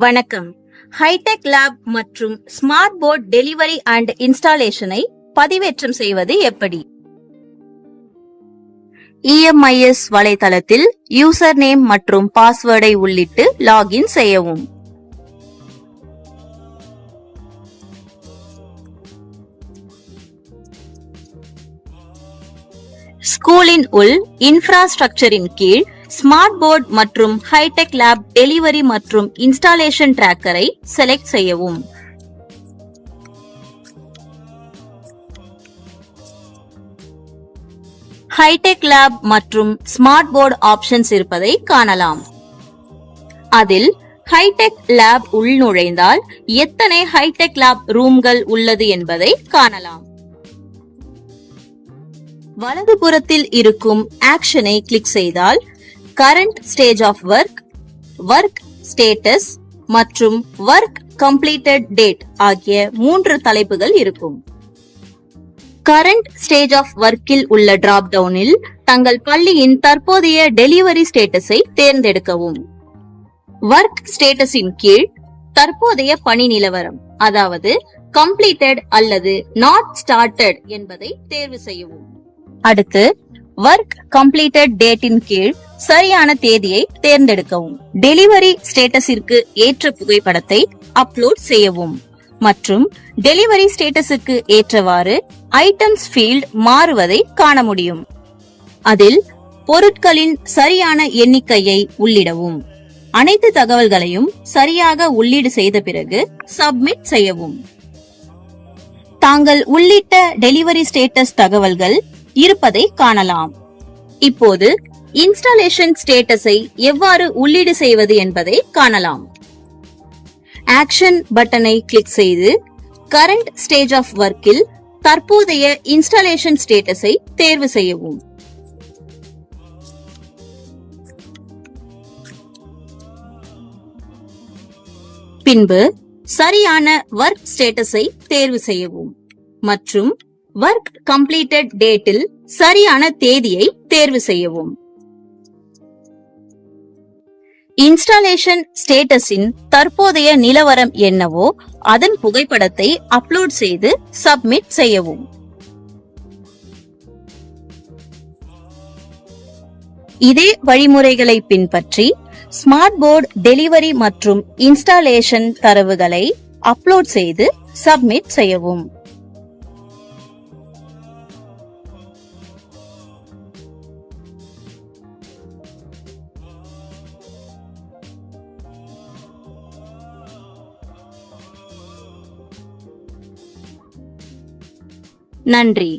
வணக்கம். Hitech lab மற்றும் smart board delivery and இன்ஸ்டாலேஷனை பதிவேற்றம் செய்வது எப்படி? EMIS வலைத்தளத்தில் யூசர் நேம் மற்றும் பாஸ்வேர்டை உள்ளிட்டு லாகின் செய்யவும். ஸ்கூலின் உள் இன்ஃப்ராஸ்ட்ரக்சரின் கீழ் ஸ்மார்ட் போர்ட் மற்றும் ஹைடெக் லேப் டெலிவரி மற்றும் இன்ஸ்டாலேஷன் டிராக்கரை செலக்ட் செய்யவும். ஹைடெக் லேப் மற்றும் ஸ்மார்ட் போர்ட் ஆப்ஷன்ஸ் இருப்பதை காணலாம். அதில் ஹைடெக் லேப் உள் நுழைந்தால் எத்தனை ஹைடெக் லேப் ரூம்கள் உள்ளது என்பதை காணலாம். வலதுபுறத்தில் இருக்கும் ஆக்ஷனை கிளிக் செய்தால் current stage of work, work status மற்றும் ஒர்க் கம்ப்ளீட்டட் டேட் ஆகிய 3 தலைப்புகள் இருக்கும். கரண்ட் ஸ்டேஜ் ஆஃப் ஒர்க்கில் உள்ள டிராப் டவுனில் தங்கள் பள்ளியின் தற்போதைய டெலிவரி ஸ்டேட்டஸை தேர்ந்தெடுக்கவும். ஒர்க் ஸ்டேட்டஸின் கீழ் தற்போதைய பணி நிலவரம், அதாவது கம்ப்ளீட்டட் அல்லது நாட் ஸ்டார்டட் என்பதை தேர்வு செய்யவும். அடுத்து ஒர்க் கம்ப்ளீட்டட் டேட்டின் கீழ் சரியான தேதியை தேர்ந்தெடுக்கவும். டெலிவரி ஸ்டேட்டஸிற்கு ஏற்ற புகைப்படத்தை அப்லோட் செய்யவும் மற்றும் டெலிவரி ஸ்டேட்டஸுக்கு ஏற்றவாறு ஐட்டம்ஸ் ஃபீல்ட் மாறுவதை காண முடியும். அதில் பொருட்களின் சரியான எண்ணிக்கையை உள்ளிடவும். அனைத்து தகவல்களையும் சரியாக உள்ளீடு செய்த பிறகு சப்மிட் செய்யவும். தாங்கள் உள்ளிட்ட டெலிவரி ஸ்டேட்டஸ் தகவல்கள் இருப்பதை காணலாம். இப்போது இன்ஸ்டாலேஷன் ஸ்டேட்டஸை எவ்வாறு உள்ளீடு செய்வது என்பதை காணலாம். ஆக்ஷன் பட்டனை கிளிக் செய்து கரண்ட் ஸ்டேஜ் ஆஃப் ஒர்க்கில் தற்போதைய இன்ஸ்டாலேஷன் ஸ்டேட்டஸை தேர்வு செய்யவும். பின்பு சரியான ஒர்க் ஸ்டேட்டஸை தேர்வு செய்யவும் மற்றும் ஒர்க் கம்ப்ளீட்டட் டேட்டில் சரியான தேதியை தேர்வு செய்யவும். இன்ஸ்டாலேஷன் ஸ்டேட்டஸின் தற்போதைய நிலவரம் என்னவோ அதன் புகைப்படத்தை அப்லோட் செய்து சப்மிட் செய்யவும். இதே வழிமுறைகளை பின்பற்றி ஸ்மார்ட் போர்ட் டெலிவரி மற்றும் இன்ஸ்டாலேஷன் தரவுகளை அப்லோட் செய்து சப்மிட் செய்யவும். நன்றி.